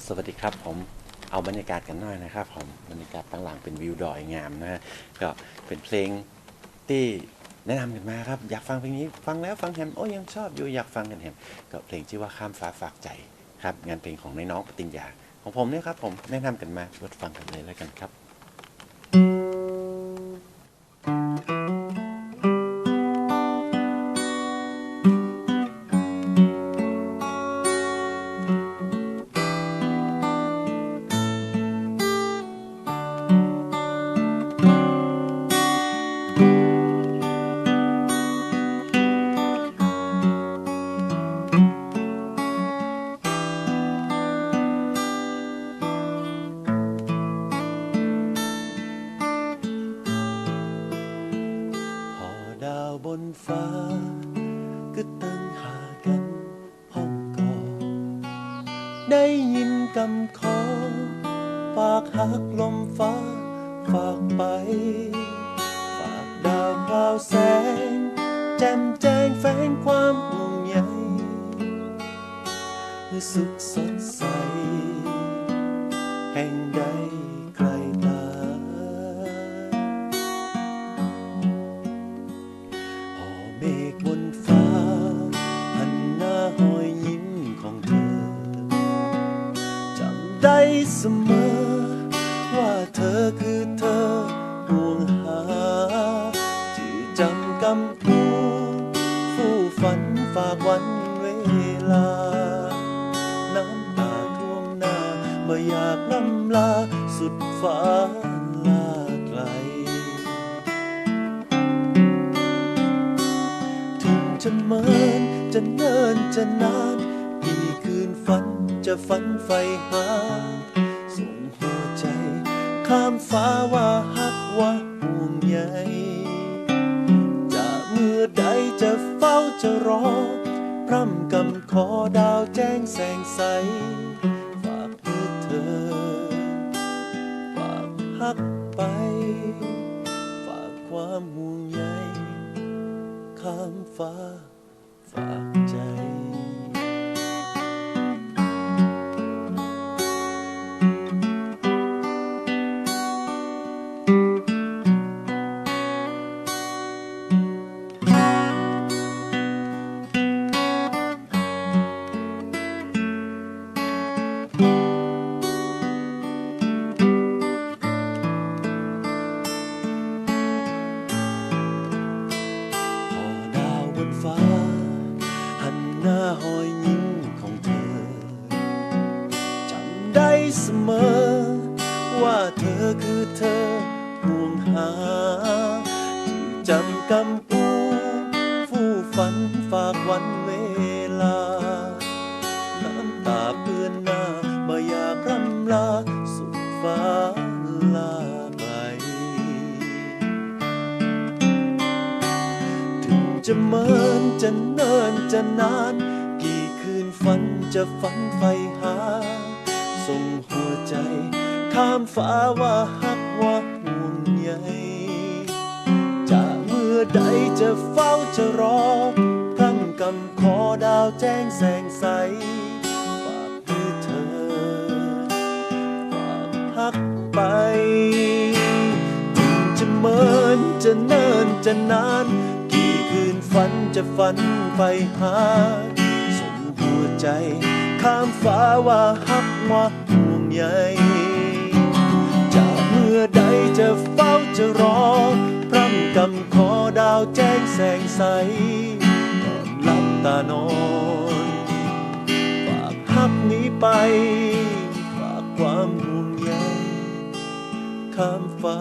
สวัสดีครับผมเอาบรรยากาศกันหน่อยนะครับผมบรรยากาศตั้งหลังเป็นวิวดอยงามนะฮะก็เป็นเพลงที่แนะนำกันมาครับอยากฟังเพลงนี้ฟังแล้วฟังแฮมโอ้ยังชอบอยู่อยากฟังกันแฮมก็เพลงชื่อว่าข้ามฟ้าฝากใจครับงานเพลงของน้องปติญญาของผมเนี่ยครับผมแนะนำกันมารถฟังกันเลยแล้วกันครับพอดาวบนฟ้าก็ตั้งหากันห้องกอได้ยินกำขอฝากหักลมฟ้าฝากไปฝากดาวพราวแสงแจ่มแจ้งแฝงความห่วงใยสุขสดใสแห่งใดไกลตาเมฆบนฟ้าหันหน้าหอยยิ้มของเธอจำได้เสมอว่าเธอคือเธอห่วงหาจือจำกำพูฟู่ฝันฝากวันเวลาน้ำตาท่วมหน้าบ่อยากล่ำลาสุดฟ้าลาไกลจะเมินจะเนินจะนานกี่คืนฝันจะฝันใฝ่หาส่งหัวใจข้ามฟ้าว่าฮักว่าห่วงใยจะเมื่อใดจะเฝ้าจะรอพร่ำกำขอดาวแจ้งแสงใสฝากเพื่อเธอฝากฮักไปฝากความห่วงใยข้ามฟ้าฝากใจฟ้าหันหน้าหอยยิ้มของเธอจำได้เสมอว่าเธอคือเธอห่วงหาจำกำปูฟู่ฝันฝากวันเวลาน้ำตาเปื้อนหน้าบ่อยากร่ำลาสุดฟ้าลาจะเมินจะเนินจะนานกี่คืนฝันจะฝันใฝ่หาส่งหัวใจข้ามฟ้าว่าฮักว่าห่วงใยจะเมื่อใดจะเฝ้าจะรอพร่ำกำขอดาวแจ้งแสงใสฝากเพื่อเธอฝากฮักไปจะเมินจะเนินจะนานคืนฝันจะฝันใฝ่หาส่งหัวใจข้ามฟ้าว่าฮักว่าห่วงใยจะเมื่อใดจะเฝ้าจะรอพร่ำกำขอดาวแจ้งแสงใสก่อนหลับตานอนฝากฮักนี้ไปฝากความห่วงใยข้ามฟ้า